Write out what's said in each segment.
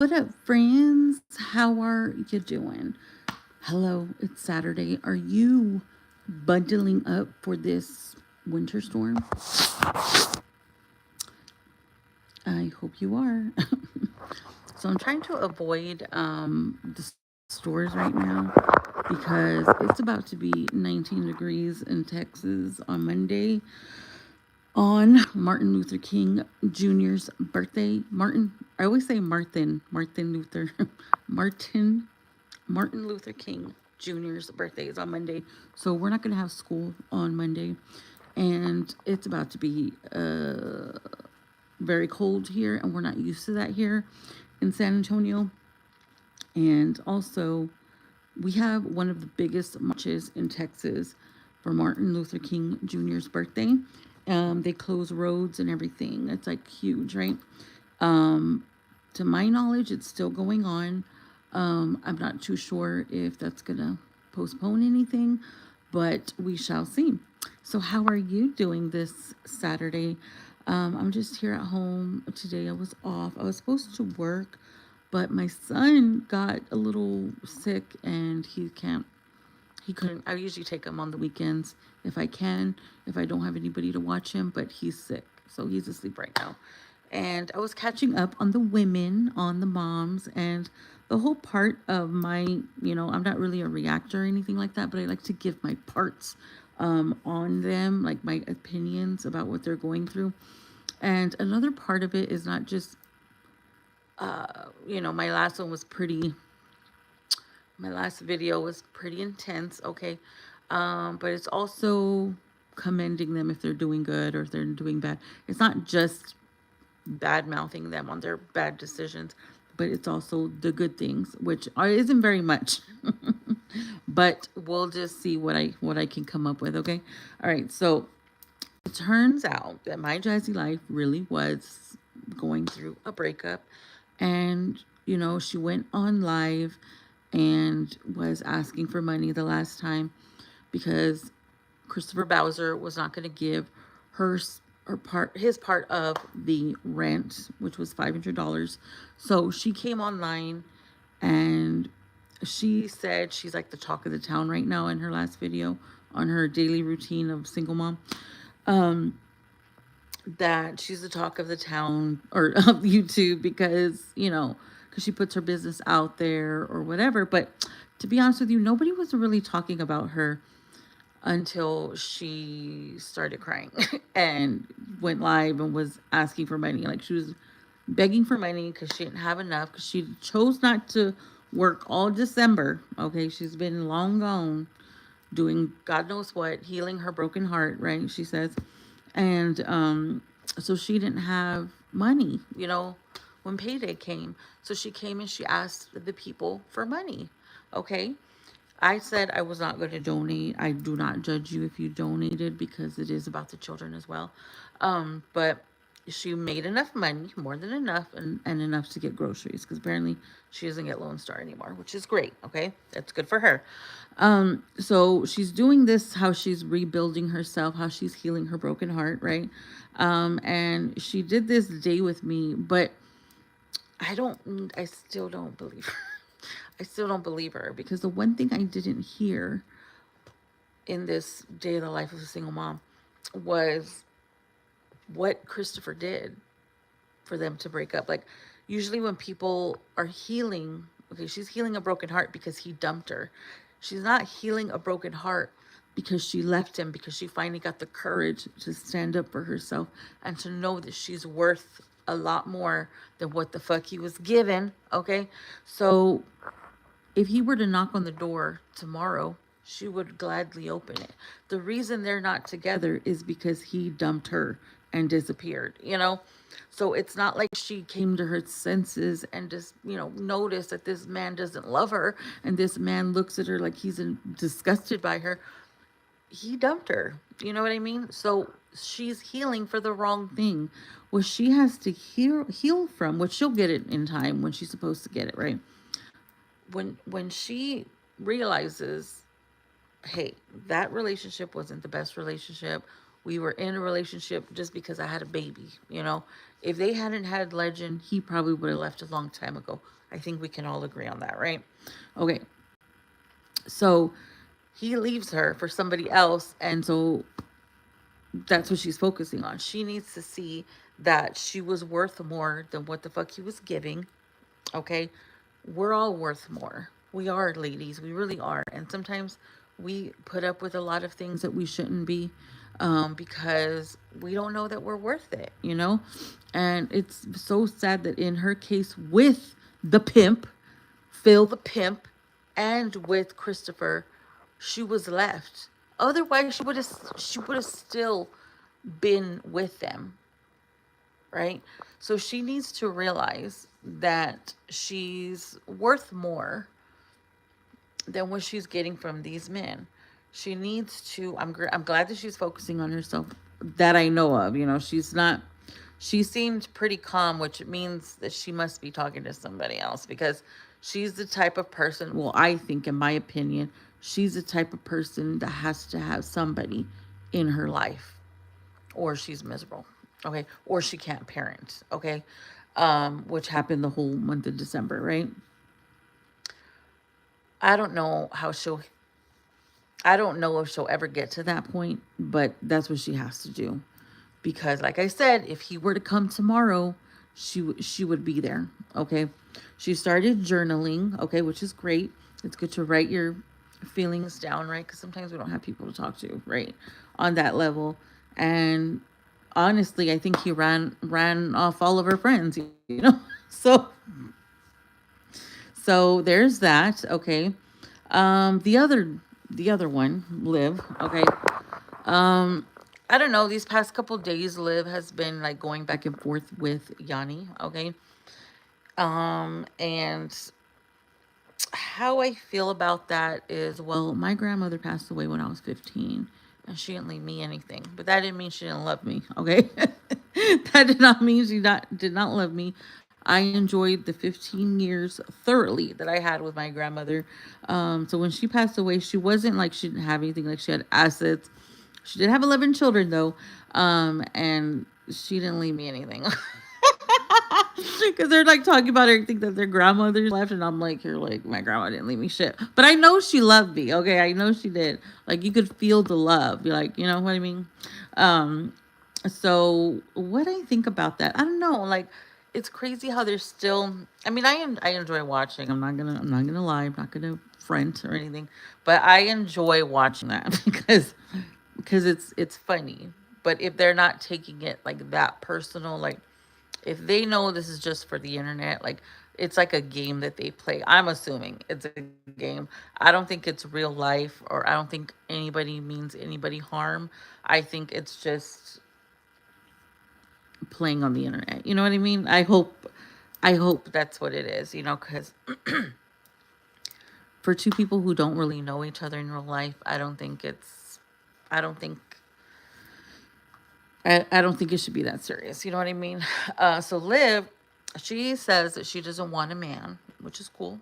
What up, friends? How are you doing? Hello, it's Saturday. Are you bundling up for this winter storm? I hope you are. So I'm trying to avoid the stores right now because it's about to be 19 degrees in Texas on Monday on Martin Luther King Jr.'s birthday. I always say Martin Luther, Martin Martin Luther King Jr.'s birthday is on Monday. So we're not going to have school on Monday. And it's about to be very cold here, and we're not used to that here in San Antonio. And also, we have one of the biggest marches in Texas for Martin Luther King Jr.'s birthday. They close roads and everything. It's like huge, right? Um, to my knowledge, it's still going on. I'm not too sure if that's going to postpone anything, but we shall see. So, how are you doing this Saturday? I'm just here at home today. I was off. I was supposed to work, but my son got a little sick and he couldn't. I usually take him on the weekends if I can, if I don't have anybody to watch him, but he's sick. So he's asleep right now. And I was catching up on the women, on the moms, and the whole part of I'm not really a reactor or anything like that, but I like to give my parts on them, like my opinions about what they're going through. And another part of it is not just, my last one was pretty my last video was pretty intense, okay? But it's also commending them if they're doing good or if they're doing bad. It's not just bad mouthing them on their bad decisions, but it's also the good things, which isn't very much. But we'll just see what I can come up with, okay? All right, so it turns out that my Jazzy Life really was going through a breakup. And, she went on live and was asking for money the last time because Christopher Bowser was not going to give her his part of the rent, which was $500. So she came online and she said she's like the talk of the town right now in her last video on her daily routine of single mom. Um, that she's the talk of the town or of YouTube because she puts her business out there or whatever. But to be honest with you, nobody was really talking about her until she started crying and went live and was asking for money. Like she was begging for money because she didn't have enough because she chose not to work all December. Okay, she's been long gone doing God knows what, healing her broken heart, right? She says. And so she didn't have money, when payday came. So she came and she asked the people for money. Okay. I said I was not going to donate. I do not judge you if you donated because it is about the children as well. But she made enough money, more than enough, and enough to get groceries because apparently she doesn't get Lone Star anymore, which is great. Okay, that's good for her. So she's doing this, how she's rebuilding herself, how she's healing her broken heart, right? And she did this day with me, but I still don't believe her. I still don't believe her because the one thing I didn't hear in this day of the life of a single mom was what Christopher did for them to break up. Like, usually when people are healing, okay, she's healing a broken heart because he dumped her. She's not healing a broken heart because she left him, because she finally got the courage to stand up for herself and to know that she's worth a lot more than what the fuck he was given, okay? So if he were to knock on the door tomorrow, she would gladly open it. The reason they're not together is because he dumped her and disappeared. So it's not like she came to her senses and just, noticed that this man doesn't love her and this man looks at her like he's disgusted by her. He dumped her. You know what I mean? So she's healing for the wrong thing. What she has to heal from, which she'll get it in time when she's supposed to get it, right? When she realizes, hey, that relationship wasn't the best relationship. We were in a relationship just because I had a baby. If they hadn't had Legend, he probably would have left a long time ago. I think we can all agree on that, right? Okay, so he leaves her for somebody else, and so that's what she's focusing on. She needs to see that she was worth more than what the fuck he was giving. Okay, we're all worth more. We are, ladies. We really are. And sometimes we put up with a lot of things that we shouldn't be, because we don't know that we're worth it, you know? And it's so sad that in her case with the pimp, Phil the pimp, and with Christopher, she was left. Otherwise, she would have still been with them, right? So she needs to realize that she's worth more than what she's getting from these men. She needs to. I'm glad that she's focusing on herself. That I know of. You know, she's not. She seemed pretty calm, which means that she must be talking to somebody else, because she's the type of person. Well, I think, in my opinion, she's the type of person that has to have somebody in her life, or she's miserable. Okay, or she can't parent. Okay, which happened the whole month of December, right? I don't know how she'll I don't know if she'll ever get to that point, but that's what she has to do. Because, like I said, if he were to come tomorrow, she would be there. Okay, she started journaling. Okay, which is great. It's good to write your feelings down, right? Because sometimes we don't have people to talk to, right, on that level. And honestly, I think he ran off all of her friends. You know, so there's that. Okay, the other one, Liv. Okay, I don't know. These past couple days, Liv has been like going back and forth with Yanni. Okay, and how I feel about that is, well, my grandmother passed away when I was 15, and she didn't leave me anything. But that didn't mean she didn't love me. Okay, that did not mean she did not love me. I enjoyed the 15 years thoroughly that I had with my grandmother. So when she passed away, she wasn't like she didn't have anything. Like, she had assets. She did have 11 children though, and she didn't leave me anything. Because they're like talking about everything that their grandmothers left, and I'm like, you're like, my grandma didn't leave me shit. But I know she loved me. Okay, I know she did. Like, you could feel the love. You're like, you know what I mean? Um, so what I think about that, I don't know. Like, it's crazy how there's still. I mean, I enjoy watching. I'm not gonna lie. I'm not gonna front or anything, but I enjoy watching that because it's funny. But if they're not taking it like that personal, like, if they know this is just for the internet, like, it's like a game that they play. I'm assuming it's a game. I don't think it's real life, or I don't think anybody means anybody harm. I think it's just playing on the internet. You know what I mean? I hope that's what it is, cuz for two people who don't really know each other in real life, I don't think I don't think it should be that serious. You know what I mean? So Liv, she says that she doesn't want a man, which is cool.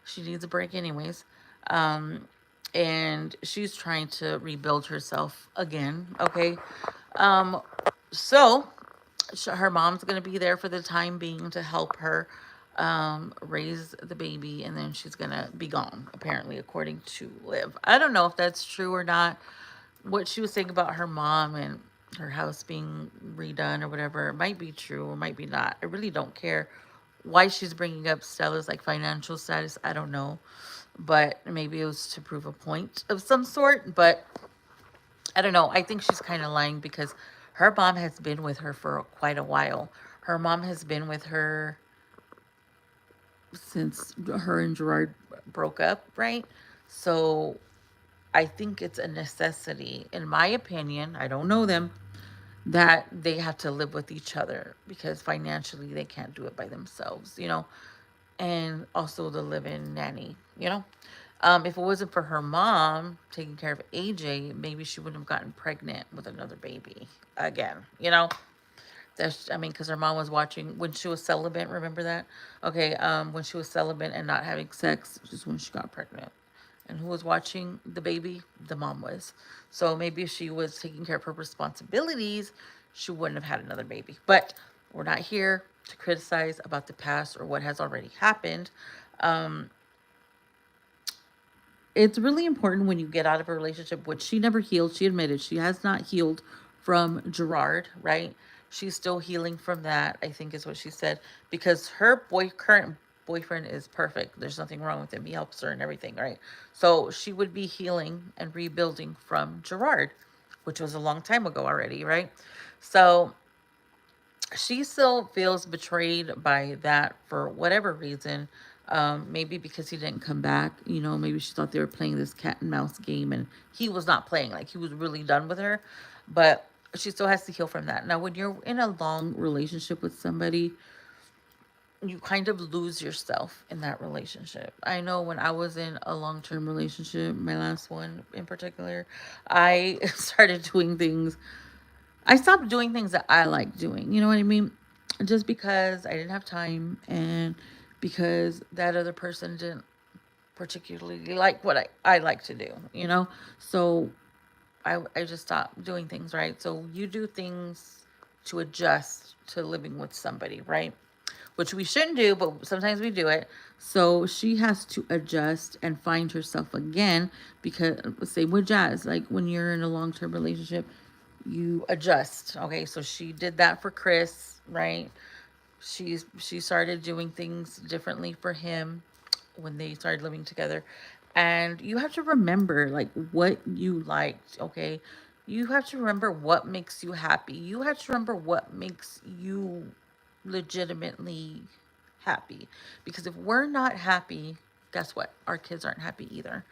She needs a break, anyways. Um, and she's trying to rebuild herself again. Okay. Um, so her mom's going to be there for the time being to help her raise the baby, and then she's going to be gone, apparently, according to Liv. I don't know if that's true or not. What she was saying about her mom and her house being redone or whatever, it might be true or might be not. I really don't care why she's bringing up Stella's like financial status. I don't know, but maybe it was to prove a point of some sort. But I don't know. I think she's kind of lying, because her mom has been with her for quite a while. Her mom has been with her since her and Gerard broke up, right? So I think it's a necessity, in my opinion. I don't know them, that they have to live with each other, because financially they can't do it by themselves. And also the live-in nanny. If it wasn't for her mom taking care of AJ, maybe she wouldn't have gotten pregnant with another baby again. I mean, because her mom was watching when she was celibate. Remember that? Okay. When she was celibate and not having sex, just when she got pregnant. And who was watching the baby? The mom was. So maybe if she was taking care of her responsibilities, she wouldn't have had another baby. But We're not here to criticize about the past or what has already happened. Um, it's really important when you get out of a relationship, which she never healed. She admitted she has not healed from Gerard, right? She's still healing from that, I think is what she said, because her current boyfriend is perfect. There's nothing wrong with him. He helps her and everything, right? So she would be healing and rebuilding from Gerard, which was a long time ago already, right? So she still feels betrayed by that for whatever reason. Maybe because he didn't come back. Maybe she thought they were playing this cat and mouse game and he was not playing. Like he was really done with her. But she still has to heal from that. Now, when you're in a long relationship with somebody, you kind of lose yourself in that relationship. I know when I was in a long term relationship, my last one in particular, I started doing things I stopped doing things that I like doing. You know what I mean? Just because I didn't have time and because that other person didn't particularly like what I like to do. So I just stopped doing things, right? So you do things to adjust to living with somebody, right? Which we shouldn't do, but sometimes we do it. So she has to adjust and find herself again because, same with Jazz, like when you're in a long term relationship, you adjust. Okay, so she did that for Chris, right? She started doing things differently for him when they started living together. And you have to remember like what you liked, okay? You have to remember what makes you happy. You have to remember what makes you legitimately happy. Because if we're not happy, guess what? Our kids aren't happy either.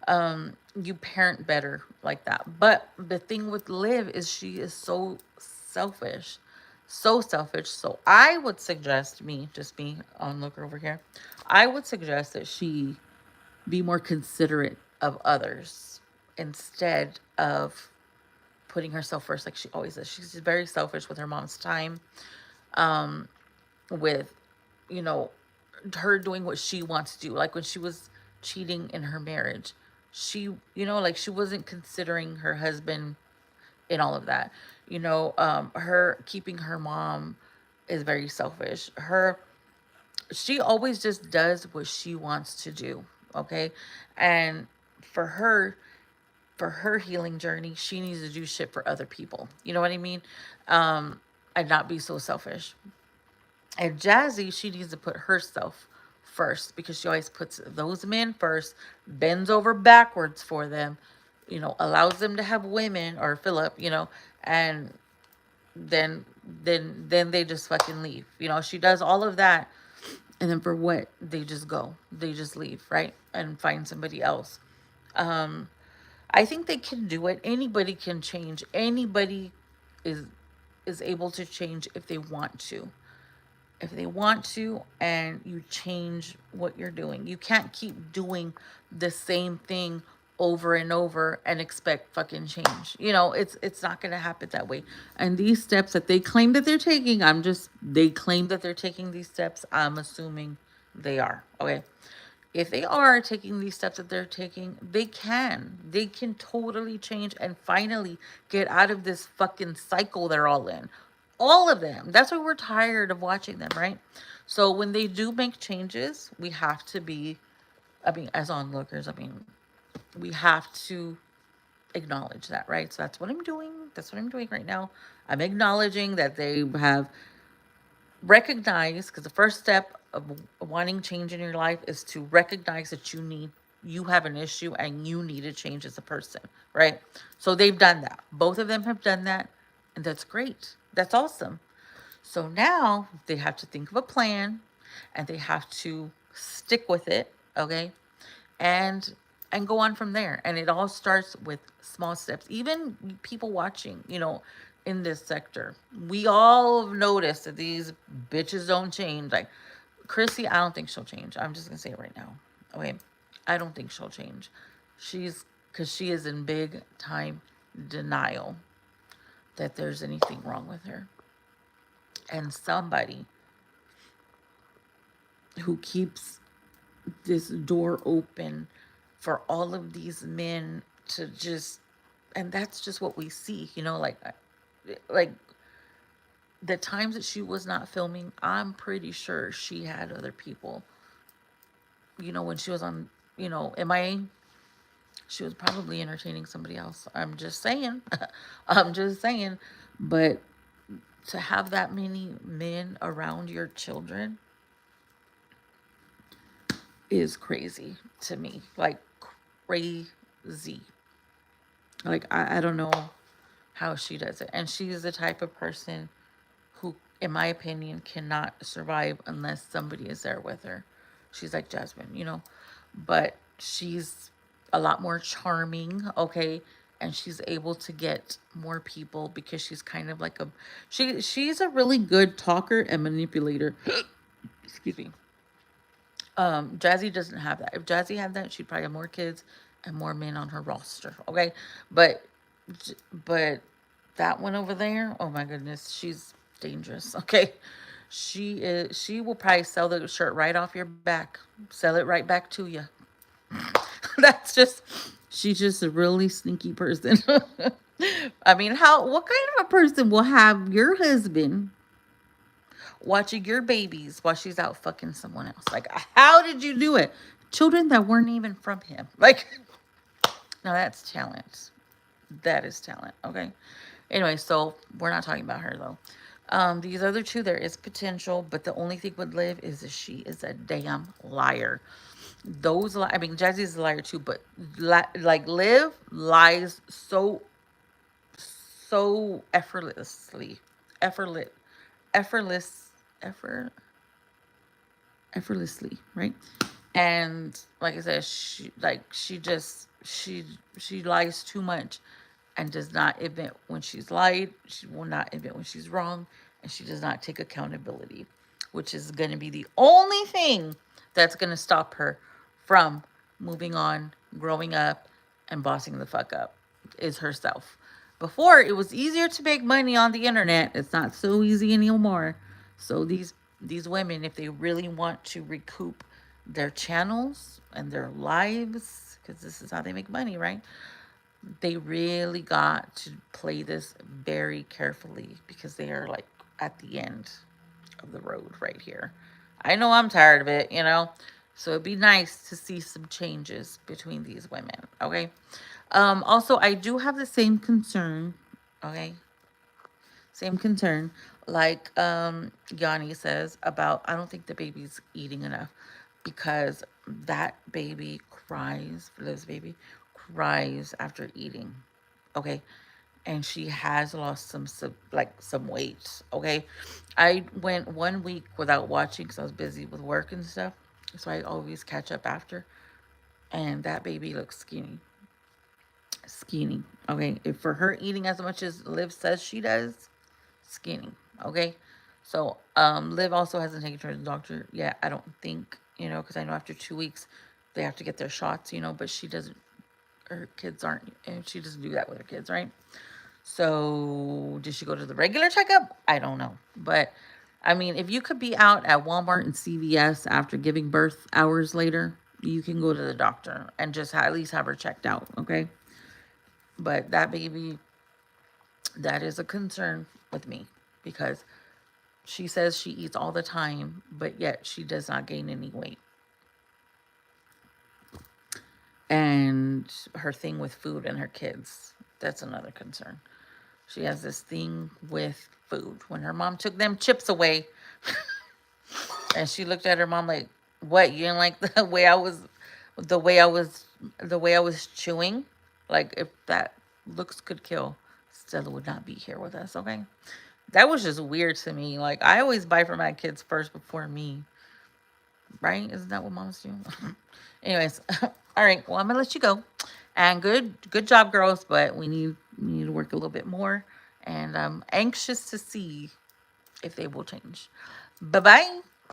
You parent better like that. But the thing with Liv is she is so selfish. So selfish. So I would suggest just me, onlooker over here, I would suggest that she be more considerate of others instead of putting herself first like she always is. She's very selfish with her mom's time, with, you know, her doing what she wants to do. Like when she was cheating in her marriage, like she wasn't considering her husband in all of that. Her keeping her mom is very selfish. She always just does what she wants to do, okay? And for her, for her healing journey, she needs to do shit for other people. You know what I mean? And not be so selfish. And Jazzy, she needs to put herself first because she always puts those men first, bends over backwards for them, allows them to have women or Philip, and then they just fucking leave. She does all of that, and then for what? They just go. They just leave, right? And find somebody else. I think they can do it. Anybody can change. Anybody is is able to change if they want to. If they want to, and you change what you're doing. You can't keep doing the same thing over and over and expect fucking change. It's not going to happen that way. And these steps that they claim that they're taking, they claim that they're taking these steps. I'm assuming they are. Okay. If they are taking these steps that they're taking, they can totally change and finally get out of this fucking cycle they're all in. All of them. That's why we're tired of watching them, right? So when they do make changes, we have to be, as onlookers, we have to acknowledge that, right? So that's what I'm doing. That's what I'm doing right now. I'm acknowledging that they have recognized, because the first step of wanting change in your life is to recognize that you have an issue and you need to change as a person, right? So they've done that. Both of them have done that, and that's great. That's awesome. So now they have to think of a plan and they have to stick with it, okay? And go on from there. And it all starts with small steps. Even people watching, in this sector, we all have noticed that these bitches don't change. Like Chrissy, I don't think she'll change. I'm just gonna say it right now. Okay. I don't think she'll change. Because she is in big time denial that there's anything wrong with her. And somebody who keeps this door open for all of these men to just, and that's just what we see, like the times that she was not filming, I'm pretty sure she had other people. When she was on, MIA, she was probably entertaining somebody else. I'm just saying. I'm just saying. But to have that many men around your children is crazy to me. Like, crazy. Like, I don't know how she does it. And she is the type of person who, in my opinion, cannot survive unless somebody is there with her. She's like Jasmine. But she's a lot more charming, okay? And she's able to get more people because she's kind of like she's a really good talker and manipulator. Excuse me. Jazzy doesn't have that. If Jazzy had that, she'd probably have more kids and more men on her roster, okay? But but that one over there, oh my goodness, she's dangerous, okay? She will probably sell the shirt right off your back. Sell it right back to you. That's just she's just a really sneaky person. I mean, what kind of a person will have your husband watching your babies while she's out fucking someone else? Like, how did you do it? Children that weren't even from him. Like, now that's talent. That is talent. Okay. Anyway, so we're not talking about her though. These other two, there is potential, but the only thing with Liv is that she is a damn liar. I mean, Jazzy's a liar too, but like Liv lies so effortlessly, effortless, effortless, effort, effortlessly, right? And like I said, she lies too much and does not admit when she's lied. She will not admit when she's wrong, and she does not take accountability, which is going to be the only thing that's going to stop her from moving on, growing up, and bossing the fuck up is herself. Before, it was easier to make money on the internet. It's not so easy anymore. So these women, if they really want to recoup their channels and their lives, because this is how they make money, right? They really got to play this very carefully because they are like at the end of the road right here. I know I'm tired of it. So it'd be nice to see some changes between these women, okay? Also, I do have the same concern, okay? Same concern, like Yanni says about, I don't think the baby's eating enough because that baby cries, Liv's baby, cries after eating, okay? And she has lost some weight, okay? I went 1 week without watching because I was busy with work and stuff, so I always catch up after. And that baby looks skinny, okay? If for her eating as much as Liv says she does, skinny, okay? So Liv also hasn't taken her to the doctor yet, I don't think, because I know after 2 weeks they have to get their shots, but she doesn't, her kids aren't, and she doesn't do that with her kids, right? So did she go to the regular checkup? I don't know. But I mean, if you could be out at Walmart and CVS after giving birth hours later, you can go to the doctor and just at least have her checked out, okay? But that baby, that is a concern with me because she says she eats all the time, but yet she does not gain any weight. And her thing with food and her kids, that's another concern. She has this thing with food. When her mom took them chips away, and she looked at her mom like, "What? You didn't like the way I was chewing? Like if that looks could kill, Stella would not be here with us." Okay, that was just weird to me. Like I always buy for my kids first before me, right? Isn't that what moms do? Anyways, all right. Well, I'm gonna let you go. And good job, girls. But we need to work a little bit more. And I'm anxious to see if they will change. Bye bye.